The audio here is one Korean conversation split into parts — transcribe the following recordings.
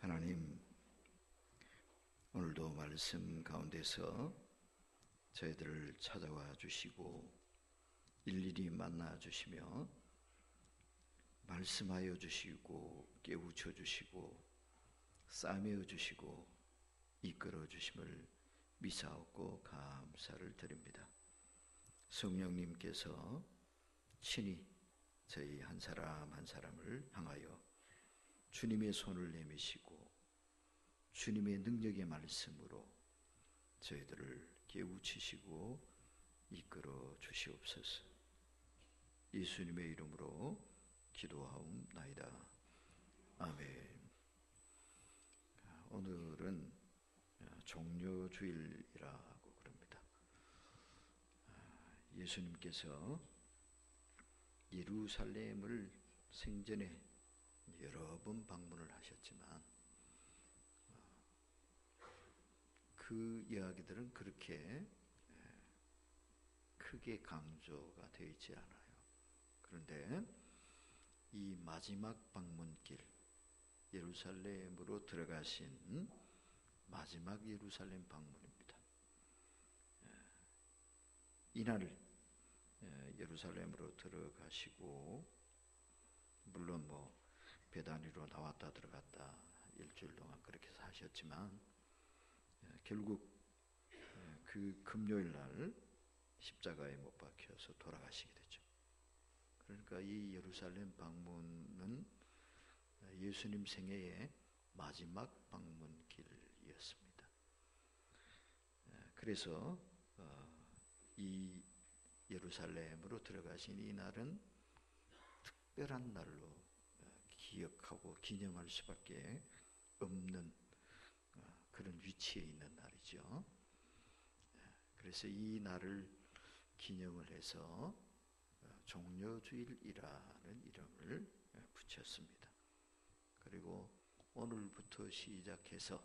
하나님, 오늘도 말씀 가운데서 저희들을 찾아와 주시고 일일이 만나 주시며 말씀하여 주시고 깨우쳐 주시고 싸매어 주시고 이끌어 주심을 미사옵고 감사를 드립니다. 성령님께서 친히 저희 한 사람 한 사람을 향하여 주님의 손을 내미시고 주님의 능력의 말씀으로 저희들을 깨우치시고 이끌어 주시옵소서. 예수님의 이름으로 기도하옵나이다. 아멘. 오늘은 종려주일이라고 그럽니다. 예수님께서 예루살렘을 생전에 여러 번 방문을 하셨지만 그 이야기들은 그렇게 크게 강조가 되어 있지 않아요. 그런데 이 마지막 방문길, 예루살렘으로 들어가신 마지막 예루살렘 방문입니다. 이날 예루살렘으로 들어가시고 물론 배단위로 나왔다 들어갔다 일주일 동안 그렇게 사셨지만 결국 그 금요일 날 십자가에 못 박혀서 돌아가시게 되죠. 그러니까 이 예루살렘 방문은 예수님 생애의 마지막 방문길이었습니다. 그래서 이 예루살렘으로 들어가신 이 날은 특별한 날로 기억하고 기념할 수밖에 없는 그런 위치에 있는 날이죠. 그래서 이 날을 기념을 해서 종려주일이라는 이름을 붙였습니다. 그리고 오늘부터 시작해서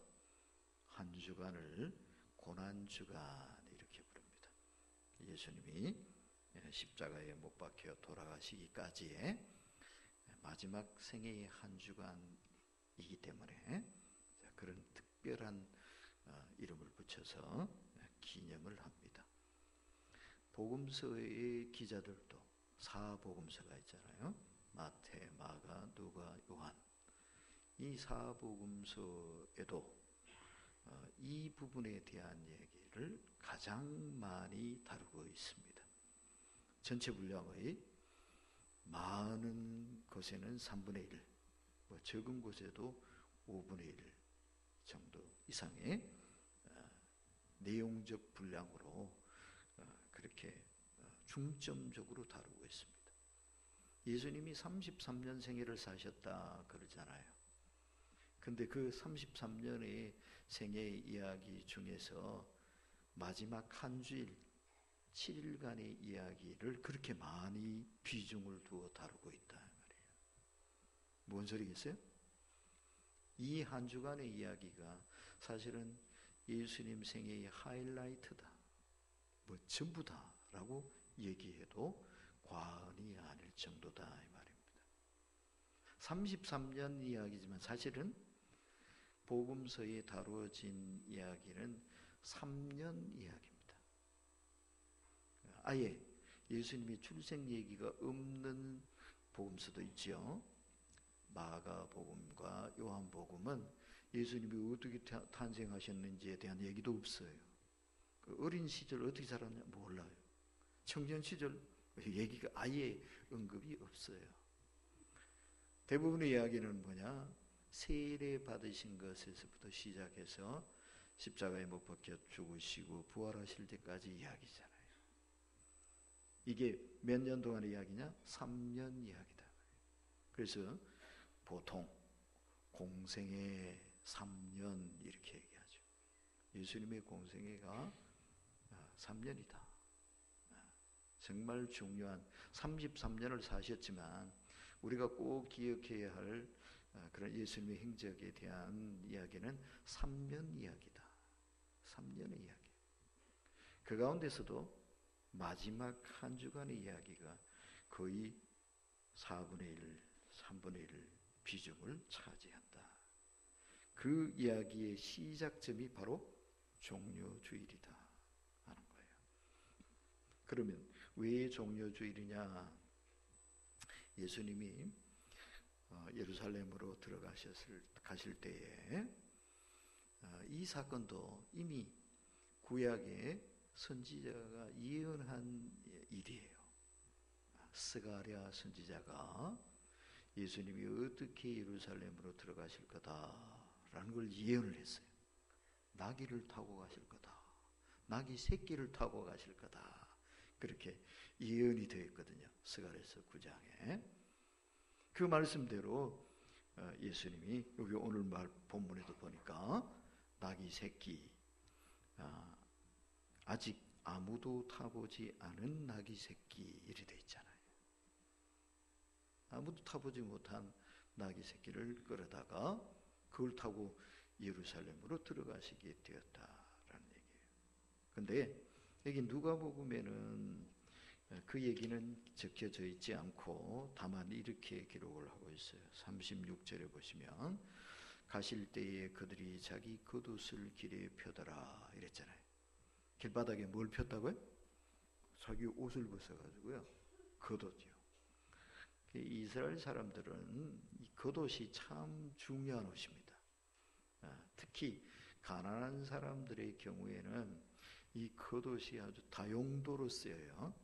한 주간을 고난주간 이렇게 부릅니다. 예수님이 십자가에 못 박혀 돌아가시기까지의 마지막 생애의 한 주간이기 때문에 그런 특별한 이름을 붙여서 기념을 합니다. 복음서의 기자들도 사복음서가 있잖아요. 마태, 마가, 누가, 요한. 이 사복음서에도 이 부분에 대한 얘기를 가장 많이 다루고 있습니다. 전체 분량의 많은 곳에는 3분의 1, 적은 곳에도 5분의 1 정도 이상의 내용적 분량으로 그렇게 중점적으로 다루고 있습니다. 예수님이 33년 생애를 사셨다 그러잖아요. 근데 그 33년의 생애 이야기 중에서 마지막 한 주일 7일간의 이야기를 그렇게 많이 비중을 두어 다루고 있다 말이에요. 뭔 소리겠어요? 이 한 주간의 이야기가 사실은 예수님 생애의 하이라이트다, 전부다라고 얘기해도 과언이 아닐 정도다 이 말입니다. 33년 이야기지만 사실은 복음서에 다루어진 이야기는 3년 이야기입니다. 아예 예수님의 출생 얘기가 없는 복음서도 있죠. 마가복음과 요한복음은 예수님이 어떻게 탄생하셨는지에 대한 얘기도 없어요. 그 어린 시절 어떻게 살았냐 몰라요. 청년 시절 얘기가 아예 언급이 없어요. 대부분의 이야기는 뭐냐? 세례 받으신 것에서부터 시작해서 십자가에 못 박혀 죽으시고 부활하실 때까지 이야기잖아요. 이게 몇 년 동안의 이야기냐? 3년 이야기다. 그래서 보통 공생애 3년 이렇게 얘기하죠. 예수님의 공생애가 3년이다. 정말 중요한 33년을 사셨지만 우리가 꼭 기억해야 할 그런 예수님의 행적에 대한 이야기는 3년 이야기다. 3년의 이야기. 그 가운데서도 마지막 한 주간의 이야기가 거의 4분의 1, 3분의 1 비중을 차지한다. 그 이야기의 시작점이 바로 종려주일이다 하는 거예요. 그러면 왜 종려주일이냐? 예수님이 예루살렘으로 가실 때에 이 사건도 이미 구약의 선지자가 예언한 일이에요. 스가랴 선지자가 예수님이 어떻게 예루살렘으로 들어가실 거다라는 걸 예언을 했어요. 나귀를 타고 가실 거다. 나귀 새끼를 타고 가실 거다. 그렇게 예언이 되어 있거든요. 스가랴서 9장에. 그 말씀대로 예수님이 여기 오늘 본문에도 보니까 나귀 새끼, 아직 아무도 타보지 않은 나귀 새끼 이렇게 되어 있잖아요. 아무도 타보지 못한 나귀 새끼를 끌어다가 그걸 타고 예루살렘으로 들어가시게 되었다라는 얘기예요. 근데 여기 누가복음에는 그 얘기는 적혀져 있지 않고 다만 이렇게 기록을 하고 있어요. 36절에 보시면 가실 때에 그들이 자기 겉옷을 길에 펴더라 이랬잖아요. 길바닥에 뭘 폈다고요? 자기 옷을 벗어가지고요. 겉옷이요. 이스라엘 사람들은 이 겉옷이 참 중요한 옷입니다. 특히 가난한 사람들의 경우에는 이 겉옷이 아주 다용도로 쓰여요.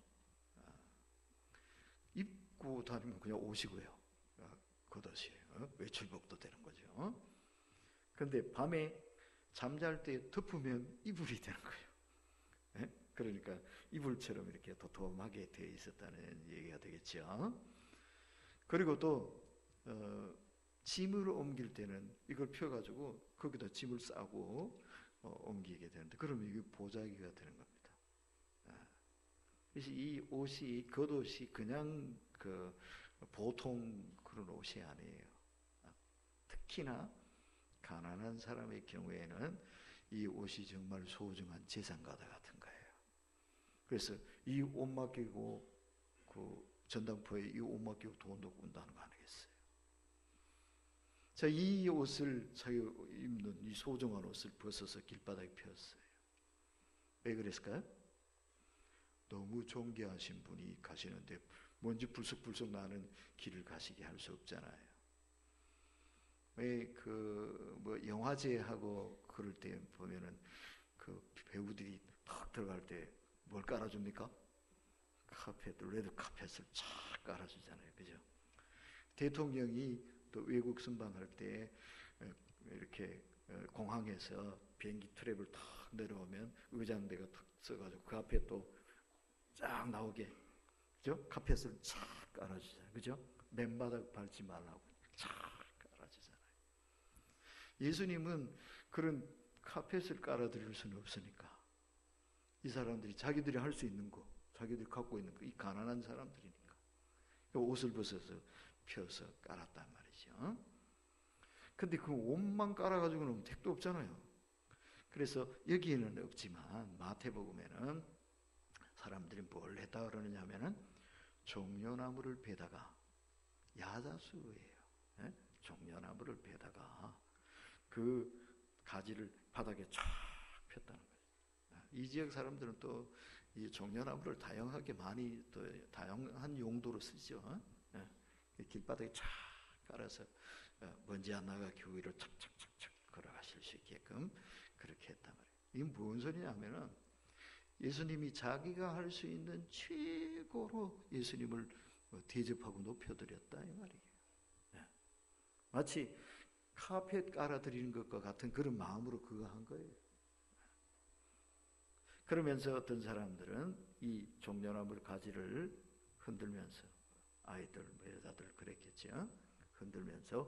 입고 다니면 그냥 옷이고요. 겉옷이에요. 외출복도 되는 거죠. 근데 밤에 잠잘 때 덮으면 이불이 되는 거예요. 그러니까 이불처럼 이렇게 도톰하게 되어 있었다는 얘기가 되겠죠. 그리고 또 짐을 옮길 때는 이걸 펴가지고 거기다 짐을 싸고 옮기게 되는데 그러면 이게 보자기가 되는 겁니다. 그래서 이 옷이 겉옷이 그냥 그 보통 그런 옷이 아니에요. 특히나 가난한 사람의 경우에는 이 옷이 정말 소중한 재산과도 같은 거예요. 그래서 이 옷 맡기고 그 전당포에 이 옷 맡기고 돈도 꾼다는 거 아니겠어요? 자, 이 옷을 자기 입는 이 소중한 옷을 벗어서 길바닥에 폈어요. 왜 그랬을까요? 너무 존귀하신 분이 가시는데 먼지 불쑥불쑥 나는 길을 가시게 할 수 없잖아요. 왜 뭐 영화제하고 그럴 때 보면은 그 배우들이 탁 들어갈 때 뭘 깔아줍니까? 카펫, 레드 카펫을 쫙 깔아주잖아요. 그죠? 대통령이 또 외국 순방할 때 이렇게 공항에서 비행기 트랩을 탁 내려오면 의장대가 탁 써가지고 그 앞에 또 쫙 나오게, 그죠? 카펫을 쫙 깔아주잖아요. 그죠? 맨바닥 밟지 말라고 쫙 깔아주잖아요. 예수님은 그런 카펫을 깔아드릴 수는 없으니까 이 사람들이 자기들이 할 수 있는 거, 자기들이 갖고 있는 거, 이 가난한 사람들이니까 옷을 벗어서 펴서 깔았단 말이죠. 근데 그 옷만 깔아가지고는 택도 없잖아요. 그래서 여기에는 없지만 마태복음에는 사람들이 뭘 했다 그러느냐 하면은 종려나무를 베다가, 야자수예요. 종려나무를 베다가 그 가지를 바닥에 쫙 폈다는 거예요. 이 지역 사람들은 또 이 종려나무를 다양하게 많이 또 다양한 용도로 쓰죠. 길바닥에 쫙 깔아서 먼지 안 나가게 그 위로 착착착착 걸어가실 수 있게끔 그렇게 했단 말이에요. 이게 무슨 소리냐면은 예수님이 자기가 할 수 있는 최고로 예수님을 대접하고 높여드렸다 이 말이에요. 마치 카펫 깔아드리는 것과 같은 그런 마음으로 그거 한 거예요. 그러면서 어떤 사람들은 이 종려나무 가지를 흔들면서, 아이들, 여자들 그랬겠죠. 흔들면서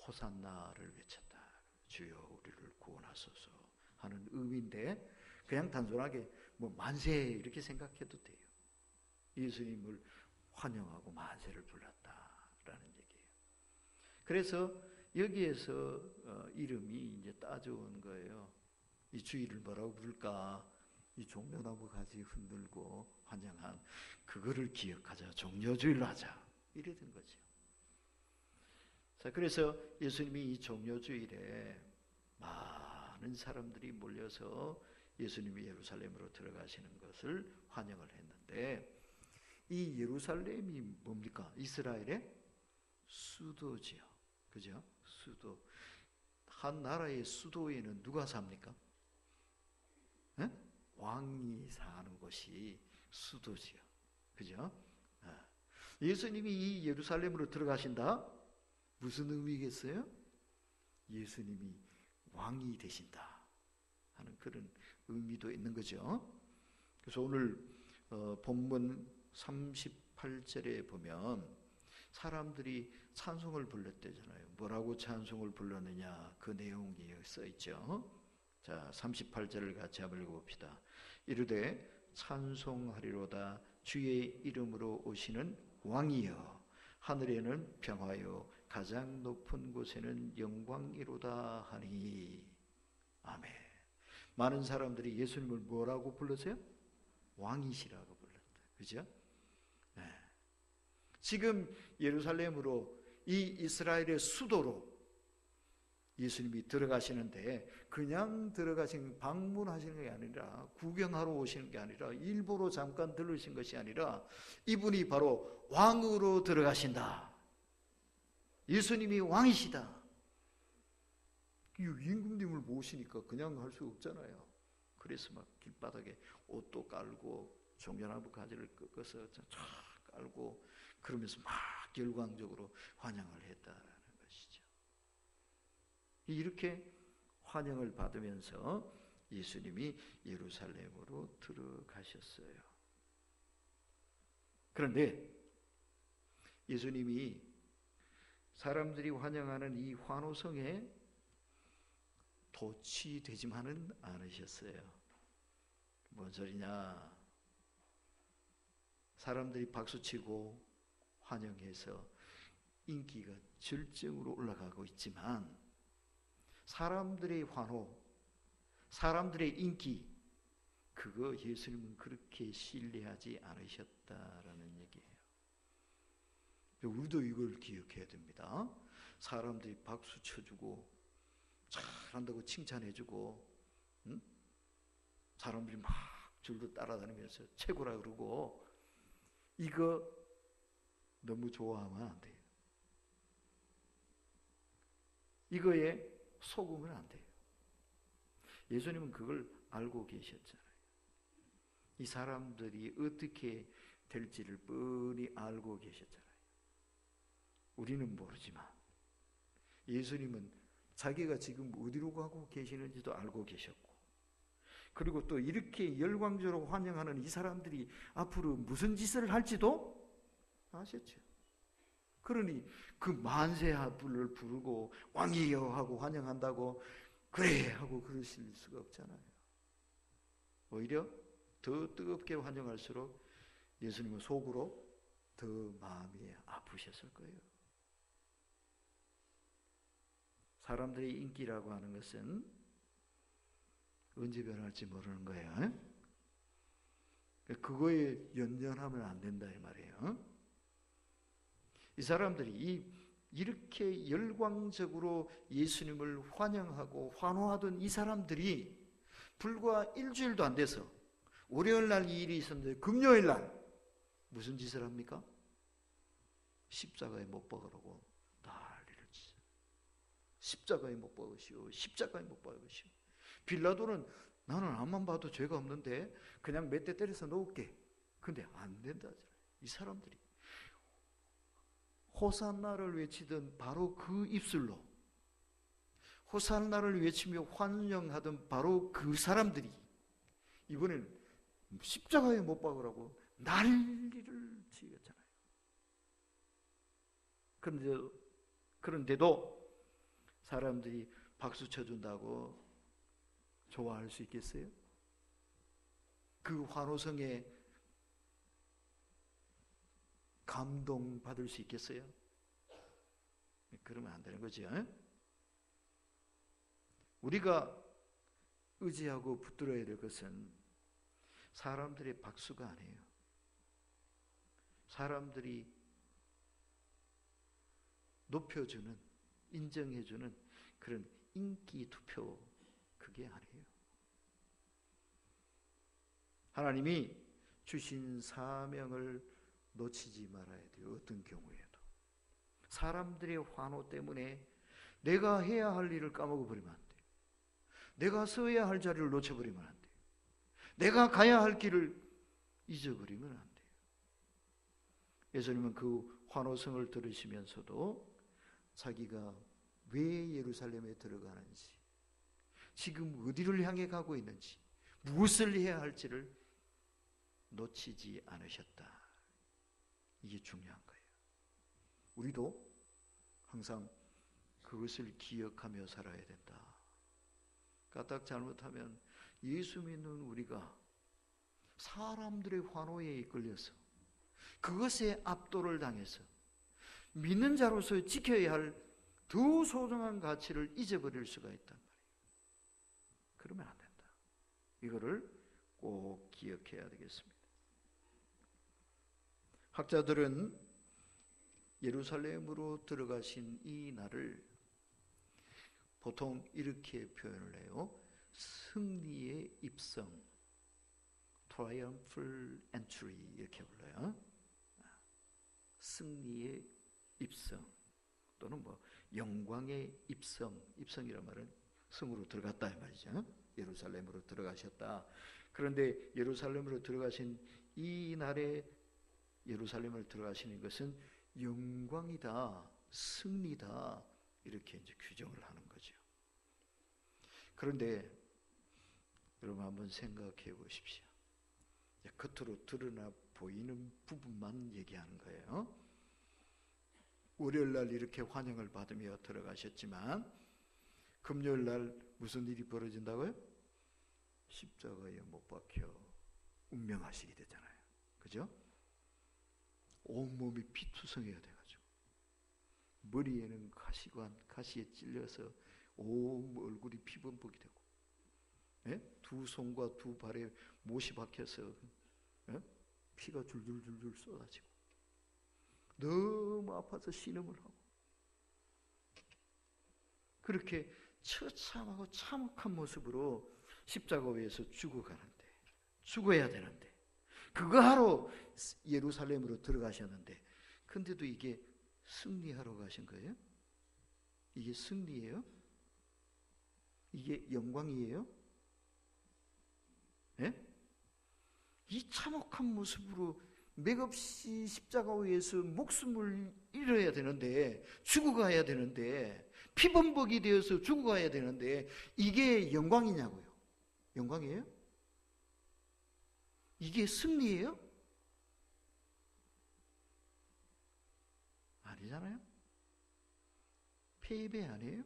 호산나를 외쳤다. 주여 우리를 구원하소서 하는 의미인데 그냥 단순하게 뭐 만세 이렇게 생각해도 돼요. 예수님을 환영하고 만세를 불렀다라는 얘기예요. 그래서 여기에서 이름이 이제 따져온 거예요. 이 주일을 뭐라고 부를까? 이 종려나무 가지 흔들고 환영한 그거를 기억하자. 종려주일로 하자. 이래 된 거죠. 자, 그래서 예수님이 이 종려주일에 많은 사람들이 몰려서 예수님이 예루살렘으로 들어가시는 것을 환영을 했는데, 이 예루살렘이 뭡니까? 이스라엘의 수도지요. 그죠? 수도. 한 나라의 수도에는 누가 삽니까? 네? 왕이 사는 곳이 수도지요. 그죠? 예수님이 이 예루살렘으로 들어가신다? 무슨 의미겠어요? 예수님이 왕이 되신다 하는 그런 의미도 있는 거죠. 그래서 오늘 본문 38절에 보면 사람들이 찬송을 불렀대잖아요. 뭐라고 찬송을 불렀느냐, 그 내용이 써 있죠. 자, 38절을 같이 한번 읽어봅시다. 이르되 찬송하리로다 주의 이름으로 오시는 왕이여, 하늘에는 평화요 가장 높은 곳에는 영광이로다 하니. 아멘. 많은 사람들이 예수님을 뭐라고 불렀어요? 왕이시라고 불렀다. 그죠? 네. 지금 예루살렘으로, 이 이스라엘의 수도로 예수님이 들어가시는데, 그냥 방문하시는 게 아니라, 구경하러 오시는 게 아니라, 일부러 잠깐 들르신 것이 아니라, 이분이 바로 왕으로 들어가신다. 예수님이 왕이시다. 임금님을 모시니까 그냥 할 수 없잖아요. 그래서 막 길바닥에 옷도 깔고 종려나무 가지를 꺾어서 쫙 깔고 그러면서 막 열광적으로 환영을 했다라는 것이죠. 이렇게 환영을 받으면서 예수님이 예루살렘으로 들어가셨어요. 그런데 예수님이 사람들이 환영하는 이 환호성에 도취되지만은 않으셨어요. 뭔 소리냐? 사람들이 박수치고 환영해서 인기가 절정으로 올라가고 있지만, 사람들의 환호, 사람들의 인기, 그거 예수님은 그렇게 신뢰하지 않으셨다라는 얘기예요. 우리도 이걸 기억해야 됩니다. 사람들이 박수 쳐주고 잘한다고 칭찬해주고, 응? 사람들이 막 줄도 따라다니면서 최고라 그러고, 이거 너무 좋아하면 안 돼요. 이거에 속으면 안 돼요. 예수님은 그걸 알고 계셨잖아요. 이 사람들이 어떻게 될지를 뻔히 알고 계셨잖아요. 우리는 모르지만 예수님은 자기가 지금 어디로 가고 계시는지도 알고 계셨고, 그리고 또 이렇게 열광적으로 환영하는 이 사람들이 앞으로 무슨 짓을 할지도 아셨죠. 그러니 그 만세하불을 부르고 왕이여 하고 환영한다고 그래 하고 그러실 수가 없잖아요. 오히려 더 뜨겁게 환영할수록 예수님은 속으로 더 마음이 아프셨을 거예요. 사람들의 인기라고 하는 것은 언제 변할지 모르는 거예요. 그거에 연연하면 안 된다 이 말이에요. 이 사람들이 이렇게 열광적으로 예수님을 환영하고 환호하던 이 사람들이 불과 일주일도 안 돼서 월요일 날 이 일이 있었는데, 금요일 날 무슨 짓을 합니까? 십자가에 못 박으라고 난리를 치죠. 십자가에 못 박으시오, 십자가에 못 박으시오. 빌라도는 나는 앞만 봐도 죄가 없는데 그냥 몇 대 때려서 놓을게. 근데 안 된다. 이 사람들이 호산나를 외치던 바로 그 입술로, 호산나를 외치며 환영하던 바로 그 사람들이 이번에는 십자가에 못 박으라고 난리를 치겠잖아요. 그런데도 사람들이 박수 쳐준다고 좋아할 수 있겠어요? 그 환호성에 감동받을 수 있겠어요? 그러면 안 되는 거죠. 우리가 의지하고 붙들어야 될 것은 사람들의 박수가 아니에요. 사람들이 높여주는 인정해주는 그런 인기 투표, 그게 아니에요. 하나님이 주신 사명을 놓치지 말아야 돼요. 어떤 경우에도. 사람들의 환호 때문에 내가 해야 할 일을 까먹어 버리면 안 돼요. 내가 서야 할 자리를 놓쳐버리면 안 돼요. 내가 가야 할 길을 잊어버리면 안 돼요. 예수님은 그 환호성을 들으시면서도 자기가 왜 예루살렘에 들어가는지, 지금 어디를 향해 가고 있는지, 무엇을 해야 할지를 놓치지 않으셨다. 이게 중요한 거예요. 우리도 항상 그것을 기억하며 살아야 된다. 까딱 잘못하면 예수 믿는 우리가 사람들의 환호에 이끌려서 그것에 압도를 당해서 믿는 자로서 지켜야 할 더 소중한 가치를 잊어버릴 수가 있단 말이에요. 그러면 안 된다. 이거를 꼭 기억해야 되겠습니다. 학자들은 예루살렘으로 들어가신 이 날을 보통 이렇게 표현을 해요. 승리의 입성, triumphal entry 이렇게 불러요. 승리의 입성 또는 영광의 입성, 입성이란 말은 성으로 들어갔다 이 말이죠. 예루살렘으로 들어가셨다. 그런데 예루살렘으로 들어가신 이 날에 예루살렘을 들어가시는 것은 영광이다, 승리다, 이렇게 이제 규정을 하는 거죠. 그런데 여러분 한번 생각해 보십시오. 겉으로 드러나 보이는 부분만 얘기하는 거예요. 월요일 날 이렇게 환영을 받으며 들어가셨지만 금요일 날 무슨 일이 벌어진다고요? 십자가에 못 박혀 운명하시게 되잖아요. 그죠? 온몸이 피투성이가 돼가지고 머리에는 가시에 찔려서 온 얼굴이 피범벅이 되고, 두 손과 두 발에 못이 박혀서 피가 줄줄줄줄 쏟아지고 너무 아파서 신음을 하고, 그렇게 처참하고 참혹한 모습으로 십자가 위에서 죽어야 되는데 그거 하러 예루살렘으로 들어가셨는데, 근데도 이게 승리하러 가신 거예요? 이게 승리예요? 이게 영광이에요? 이 참혹한 모습으로 맥없이 십자가 위에서 목숨을 잃어야 되는데, 죽어가야 되는데, 피범벅이 되어서 죽어가야 되는데, 이게 영광이냐고요? 영광이에요? 이게 승리예요? 아니잖아요? 패배 아니에요?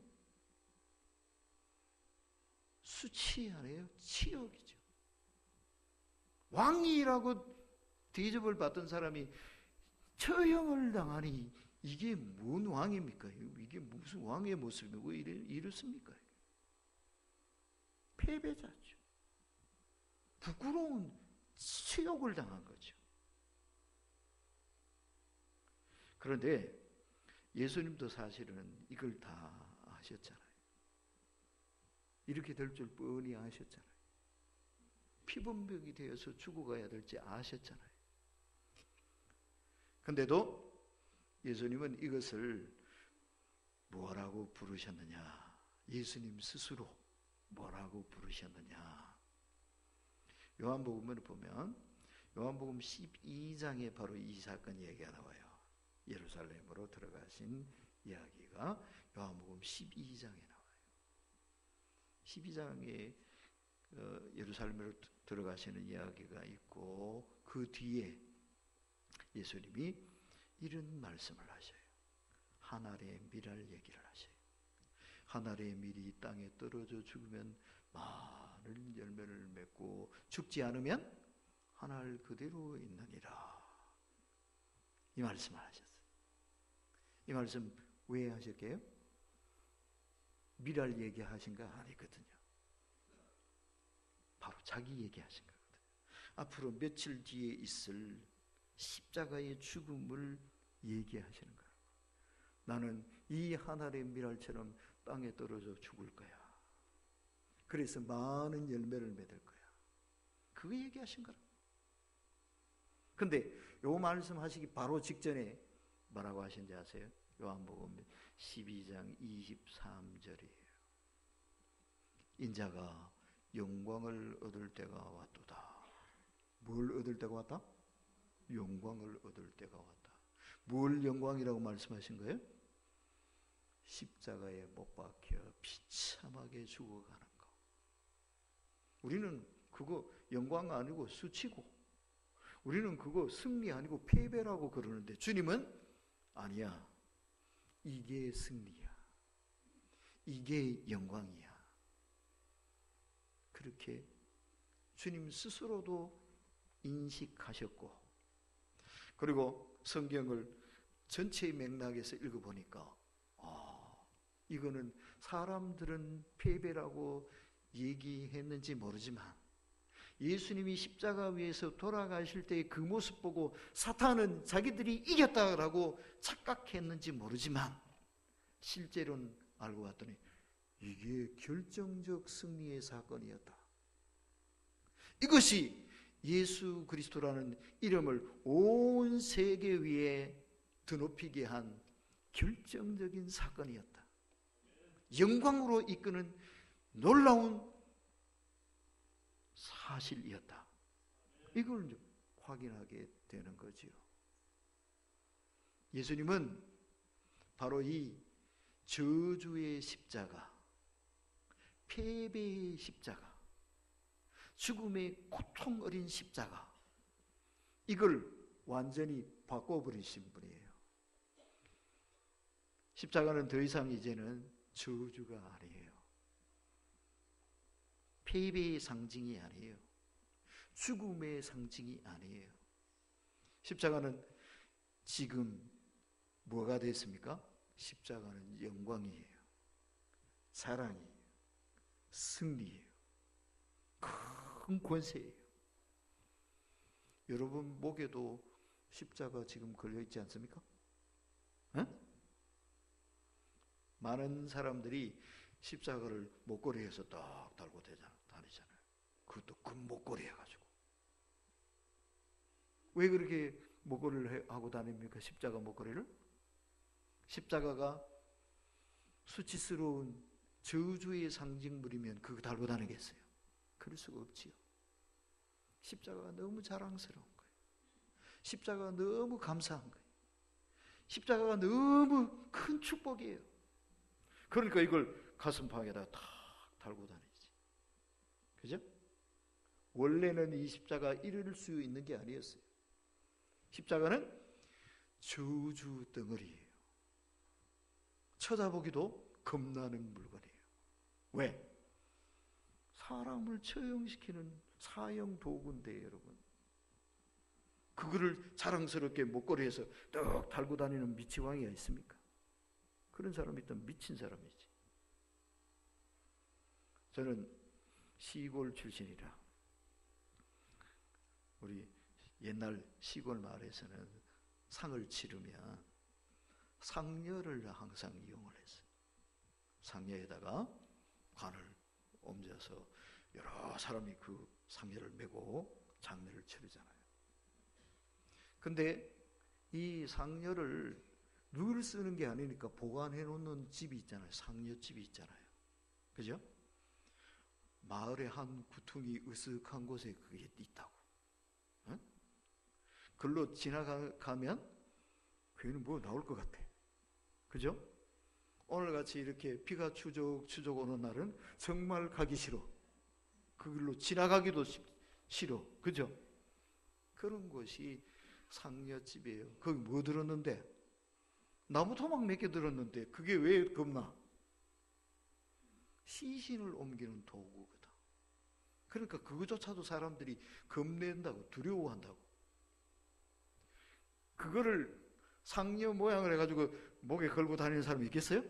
수치 아니에요? 치욕이죠. 왕이라고 대접을 받던 사람이 처형을 당하니 이게 뭔 왕입니까? 이게 무슨 왕의 모습이고 왜 이렇습니까? 패배자죠. 부끄러운 치욕을 당한 거죠. 그런데 예수님도 사실은 이걸 다 아셨잖아요. 이렇게 될 줄 뻔히 아셨잖아요. 피범벅이 되어서 죽어가야 될지 아셨잖아요. 근데도 예수님은 이것을 뭐라고 부르셨느냐? 예수님 스스로 뭐라고 부르셨느냐? 요한복음을 보면 요한복음 12장에 바로 이 사건 얘기가 나와요. 예루살렘으로 들어가신 이야기가 요한복음 12장에 나와요. 12장에 예루살렘으로 들어가시는 이야기가 있고, 그 뒤에 예수님이 이런 말씀을 하셔요. 한 알의 밀할 얘기를 하셔요. 한 알의 밀이 땅에 떨어져 죽으면 많은 열매를 맺고 죽지 않으면 한 알 그대로 있느니라. 이 말씀을 하셨어요. 이 말씀 왜 하셨게요? 밀할 얘기하신 거 아니거든요. 바로 자기 얘기하신 거거든요. 앞으로 며칠 뒤에 있을 십자가의 죽음을 얘기하시는 거예요. 나는 이 하늘의 밀알처럼 땅에 떨어져 죽을 거야. 그래서 많은 열매를 맺을 거야. 그거 얘기하신 거라. 근데 요 말씀하시기 바로 직전에 뭐라고 하신지 아세요? 요한복음 12장 23절이에요. 인자가 영광을 얻을 때가 왔도다. 뭘 얻을 때가 왔다? 영광을 얻을 때가 왔다. 뭘 영광이라고 말씀하신 거예요? 십자가에 못 박혀 비참하게 죽어가는 거. 우리는 그거 영광 아니고 수치고, 우리는 그거 승리 아니고 패배라고 그러는데, 주님은 아니야. 이게 승리야. 이게 영광이야. 그렇게 주님 스스로도 인식하셨고, 그리고 성경을 전체의 맥락에서 읽어보니까 이거는 사람들은 패배라고 얘기했는지 모르지만 예수님이 십자가 위에서 돌아가실 때의 그 모습 보고 사탄은 자기들이 이겼다라고 착각했는지 모르지만 실제로는 알고 봤더니 이게 결정적 승리의 사건이었다. 이것이 예수 그리스도라는 이름을 온 세계 위에 드높이게 한 결정적인 사건이었다. 영광으로 이끄는 놀라운 사실이었다. 이걸 이제 확인하게 되는 거지요. 예수님은 바로 이 저주의 십자가, 패배의 십자가, 죽음의 고통 어린 십자가, 이걸 완전히 바꿔버리신 분이에요. 십자가는 더 이상 이제는 저주가 아니에요. 패배의 상징이 아니에요. 죽음의 상징이 아니에요. 십자가는 지금 뭐가 됐습니까? 십자가는 영광이에요. 사랑이에요. 승리예요. 큰 권세예요. 여러분 목에도 십자가 지금 걸려있지 않습니까? 에? 많은 사람들이 십자가를 목걸이에서 딱 달고 다니잖아요. 그것도 금 목걸이 해가지고. 왜 그렇게 목걸이를 하고 다닙니까? 십자가 목걸이를? 십자가가 수치스러운 저주의 상징물이면 그거 달고 다니겠어요? 그럴 수가 없지요. 십자가가 너무 자랑스러운 거예요. 십자가가 너무 감사한 거예요. 십자가가 너무 큰 축복이에요. 그러니까 이걸 가슴팍에다 탁 달고 다니지. 그죠? 원래는 이 십자가 이룰 수 있는 게 아니었어요. 십자가는 저주 덩어리예요. 쳐다보기도 겁나는 물건이에요. 왜? 사람을 처형시키는 사형 도구인데 여러분, 그거를 자랑스럽게 목걸이에서 떡 달고 다니는 미치광이가 있습니까? 그런 사람이 있다면 미친 사람이지. 저는 시골 출신이라 우리 옛날 시골 마을에서는 상을 치르면 상녀를 항상 이용을 했어요. 상녀에다가 관을 옮겨서 여러 사람이 그 상녀를 메고 장례를 치르잖아요. 근데 이 상녀를 늘 쓰는 게 아니니까 보관해 놓는 집이 있잖아요. 상녀집이 있잖아요. 그죠? 마을의 한 구퉁이 으슥한 곳에 그게 있다고. 응? 글로 지나가면 괜히 뭐 나올 것 같아. 그죠? 오늘같이 이렇게 비가 추적 오는 날은 정말 가기 싫어. 그 길로 지나가기도 싫어. 그죠? 그런 곳이 상녀집이에요. 거기 뭐 들었는데? 나무 토막 몇 개 들었는데 그게 왜 겁나? 시신을 옮기는 도구거든. 그러니까 그거조차도 사람들이 겁낸다고, 두려워한다고. 그거를 상녀 모양을 해가지고 목에 걸고 다니는 사람이 있겠어요?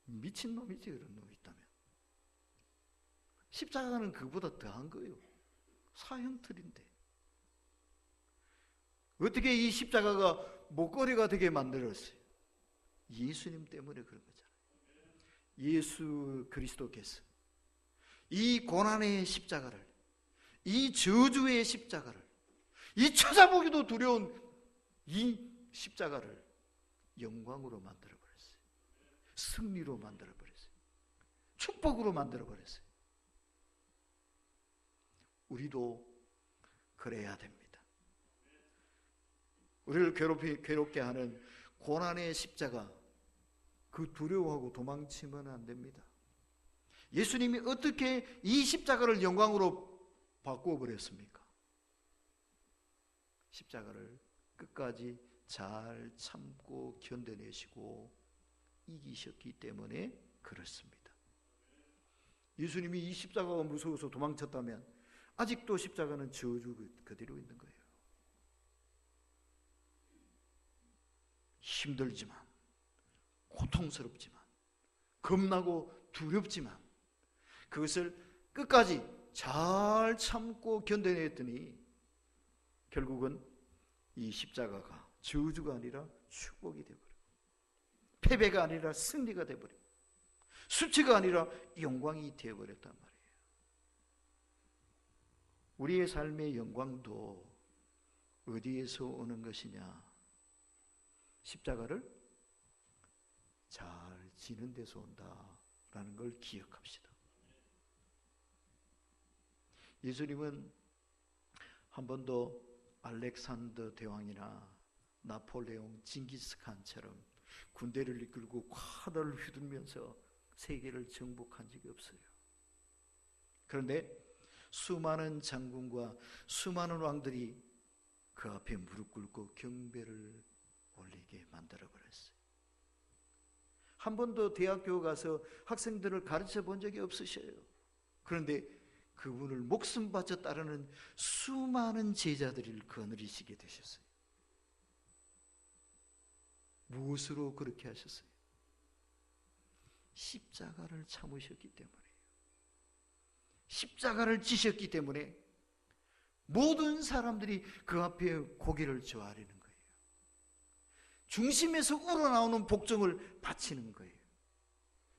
미친놈이지, 그런 놈이 있다면. 십자가는 그보다 더한 거예요. 사형틀인데. 어떻게 이 십자가가 목걸이가 되게 만들었어요? 예수님 때문에 그런 거잖아요. 예수 그리스도께서 이 고난의 십자가를, 이 저주의 십자가를, 이 찾아보기도 두려운 이 십자가를 영광으로 만들어버렸어요. 승리로 만들어버렸어요. 축복으로 만들어버렸어요. 우리도 그래야 됩니다. 우리를 괴롭게 하는 고난의 십자가, 그 두려워하고 도망치면 안 됩니다. 예수님이 어떻게 이 십자가를 영광으로 바꾸어 버렸습니까? 십자가를 끝까지 잘 참고 견뎌내시고 이기셨기 때문에 그렇습니다. 예수님이 이 십자가가 무서워서 도망쳤다면 아직도 십자가는 저주 그대로 있는 거예요. 힘들지만, 고통스럽지만, 겁나고 두렵지만 그것을 끝까지 잘 참고 견뎌냈더니 결국은 이 십자가가 저주가 아니라 축복이 되어버려요. 패배가 아니라 승리가 되어버려요. 수치가 아니라 영광이 되어버렸단 말이에요. 우리의 삶의 영광도 어디에서 오는 것이냐? 십자가를 잘 지는 데서 온다라는 걸 기억합시다. 예수님은 한 번도 알렉산더 대왕이나 나폴레옹, 징기스칸처럼 군대를 이끌고 화살을 휘두르면서 세계를 정복한 적이 없어요. 그런데 수많은 장군과 수많은 왕들이 그 앞에 무릎 꿇고 경배를 올리게 만들어버렸어요. 한 번도 대학교 가서 학생들을 가르쳐 본 적이 없으셔요. 그런데 그분을 목숨 바쳐 따르는 수많은 제자들을 거느리시게 되셨어요. 무엇으로 그렇게 하셨어요? 십자가를 참으셨기 때문에요. 십자가를 지셨기 때문에 모든 사람들이 그 앞에 고개를 저아리는 거예요. 중심에서 우러나오는 복종을 바치는 거예요.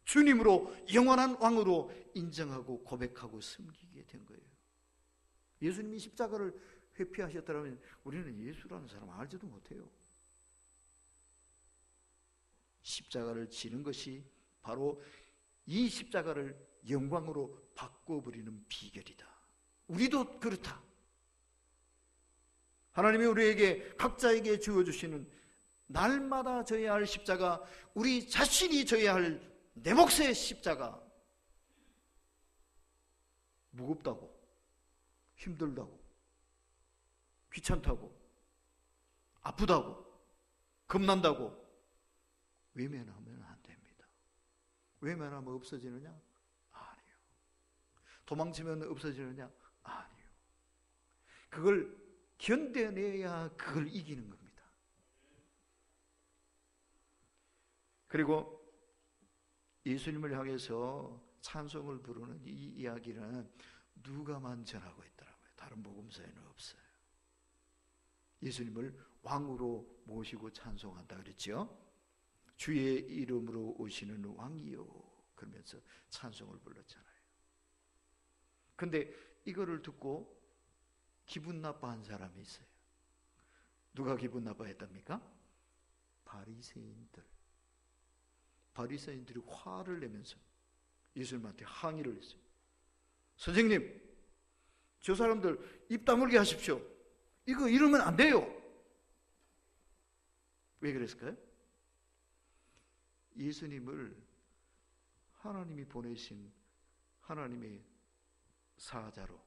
주님으로 영원한 왕으로 인정하고 고백하고 섬기게 된 거예요. 예수님이 십자가를 회피하셨다면 우리는 예수라는 사람 알지도 못해요. 십자가를 지는 것이 바로 이 십자가를 영광으로 바꿔버리는 비결이다. 우리도 그렇다. 하나님이 우리에게 각자에게 주어주시는 날마다 져야 할 십자가, 우리 자신이 져야 할 내 몫의 십자가, 무겁다고, 힘들다고, 귀찮다고, 아프다고, 겁난다고 외면하면 안 됩니다. 외면하면 없어지느냐? 아니요. 도망치면 없어지느냐? 아니요. 그걸 견뎌내야 그걸 이기는 겁니다. 그리고 예수님을 향해서 찬송을 부르는 이 이야기는 누가만 전하고 있더라고요. 다른 복음서에는 없어요. 예수님을 왕으로 모시고 찬송한다 그랬죠. 주의 이름으로 오시는 왕이요 그러면서 찬송을 불렀잖아요. 근데 이거를 듣고 기분 나빠한 사람이 있어요. 누가 기분 나빠했답니까? 바리새인들이 화를 내면서 예수님한테 항의를 했어요. 선생님, 저 사람들 입 다물게 하십시오. 이거 이러면 안 돼요. 왜 그랬을까요? 예수님을 하나님이 보내신 하나님의 사자로,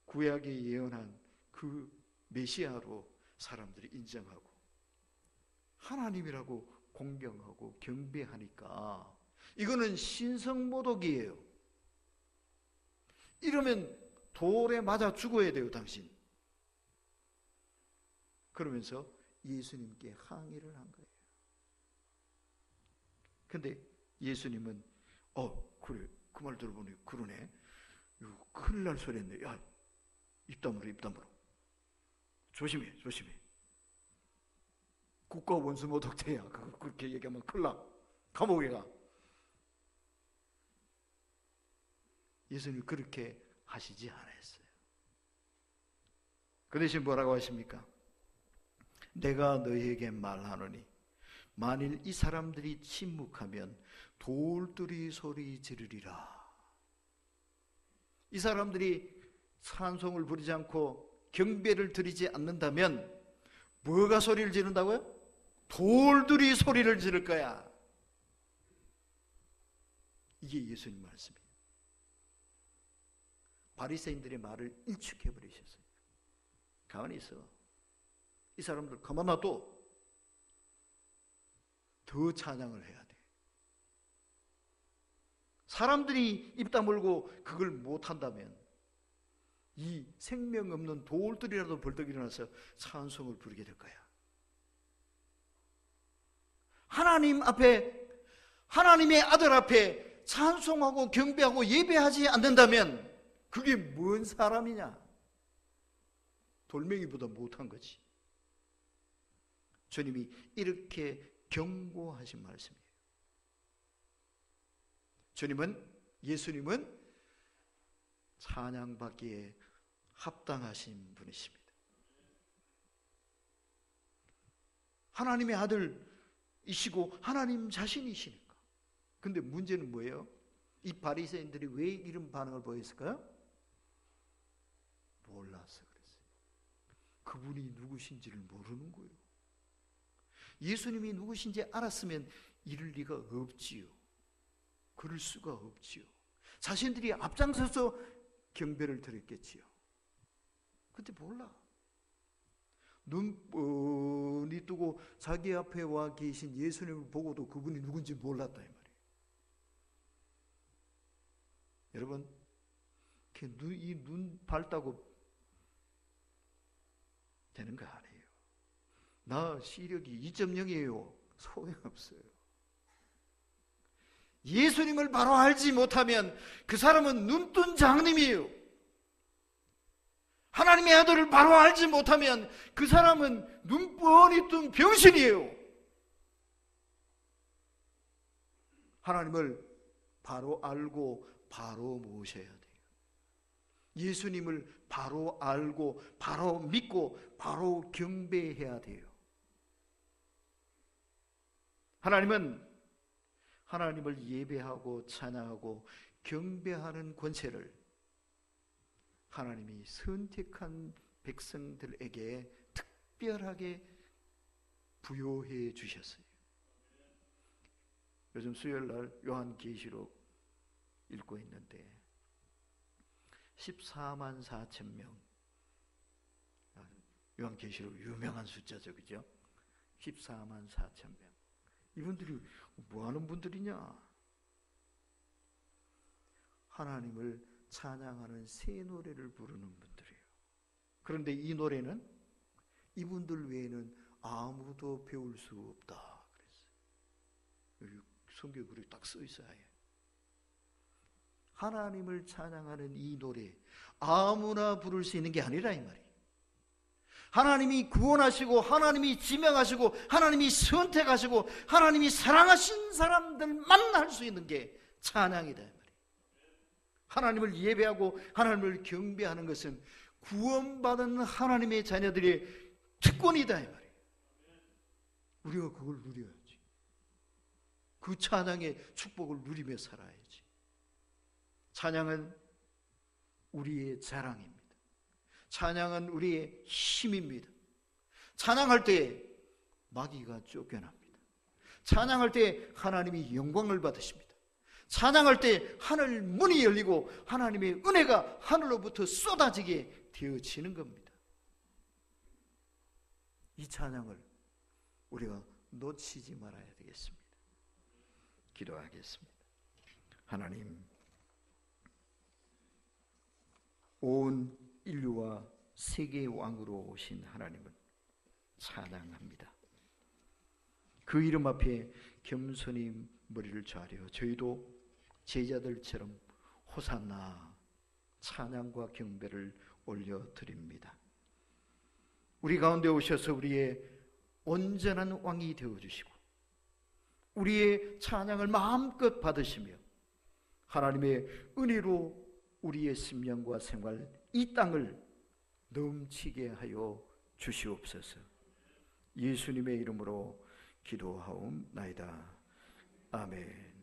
구약에 예언한 그 메시아로 사람들이 인정하고 하나님이라고 공경하고 경배하니까 이거는 신성모독이에요. 이러면 돌에 맞아 죽어야 돼요, 당신. 그러면서 예수님께 항의를 한 거예요. 근데 예수님은 그래, 그 말 들어보니 그러네. 이거 큰일 날 소리 했네. 야, 입 다물어. 조심해. 국가 원수 모독죄야. 그렇게 얘기하면 큰일 나. 감옥에 가. 예수님 그렇게 하시지 않았어요. 그 대신 뭐라고 하십니까? 내가 너희에게 말하노니 만일 이 사람들이 침묵하면 돌들이 소리 지르리라. 이 사람들이 찬송을 부르지 않고 경배를 드리지 않는다면 뭐가 소리를 지른다고요? 돌들이 소리를 지를 거야. 이게 예수님 말씀이에요. 바리새인들의 말을 일축해 버리셨어요. 가만히 있어. 이 사람들 가만 놔둬. 더 찬양을 해야 돼. 사람들이 입 다물고 그걸 못한다면 이 생명 없는 돌들이라도 벌떡 일어나서 찬송을 부르게 될 거야. 하나님 앞에, 하나님의 아들 앞에 찬송하고 경배하고 예배하지 않는다면 그게 뭔 사람이냐? 돌멩이보다 못한 거지. 주님이 이렇게 경고하신 말씀이에요. 예수님은 찬양받기에 합당하신 분이십니다. 하나님의 아들이시고 하나님 자신이시니까. 근데 문제는 뭐예요? 이 바리새인들이 왜 이런 반응을 보였을까요? 몰라서 그랬어요. 그분이 누구신지를 모르는 거예요. 예수님이 누구신지 알았으면 이럴 리가 없지요. 그럴 수가 없지요. 자신들이 앞장서서 경배를 드렸겠지요. 근데 몰라. 눈 뻔히 뜨고 자기 앞에 와 계신 예수님을 보고도 그분이 누군지 몰랐다 이 말이에요. 여러분, 이 눈 밝다고 되는 거 아니에요. 나 시력이 2.0이에요. 소용없어요. 예수님을 바로 알지 못하면 그 사람은 눈뜬 장님이에요. 하나님의 아들을 바로 알지 못하면 그 사람은 눈 뻔히 뜬 병신이에요. 하나님을 바로 알고 바로 모셔야 돼요. 예수님을 바로 알고 바로 믿고 바로 경배해야 돼요. 하나님은 하나님을 예배하고 찬양하고 경배하는 권세를 하나님이 선택한 백성들에게 특별하게 부여해 주셨어요. 요즘 수요일날 요한계시록 읽고 있는데 14만 4천 명, 요한계시록 유명한 숫자죠, 그죠? 14만 4천 명. 이분들이 뭐하는 분들이냐? 하나님을 찬양하는 새 노래를 부르는 분들이에요. 그런데 이 노래는 이분들 외에는 아무도 배울 수 없다 그랬어요. 성경에 그렇게 딱 써 있어요. 하나님을 찬양하는 이 노래 아무나 부를 수 있는 게 아니라 이 말이에요. 하나님이 구원하시고 하나님이 지명하시고 하나님이 선택하시고 하나님이 사랑하신 사람들만 할 수 있는 게 찬양이다 이 말이에요. 하나님을 예배하고 하나님을 경배하는 것은 구원받은 하나님의 자녀들의 특권이다 이 말이에요. 우리가 그걸 누려야지. 그 찬양의 축복을 누리며 살아야지. 찬양은 우리의 자랑입니다. 찬양은 우리의 힘입니다. 찬양할 때 마귀가 쫓겨납니다. 찬양할 때 하나님이 영광을 받으십니다. 찬양할 때 하늘 문이 열리고 하나님의 은혜가 하늘로부터 쏟아지게 되어지는 겁니다. 이 찬양을 우리가 놓치지 말아야 되겠습니다. 기도하겠습니다. 하나님, 온 인류와 세계의 왕으로 오신 하나님을 찬양합니다. 그 이름 앞에 겸손히 머리를 좌려 저희도 제자들처럼 호산나 찬양과 경배를 올려드립니다. 우리 가운데 오셔서 우리의 온전한 왕이 되어주시고 우리의 찬양을 마음껏 받으시며 하나님의 은혜로 우리의 심령과 생활, 이 땅을 넘치게 하여 주시옵소서. 예수님의 이름으로 기도하옵나이다. 아멘.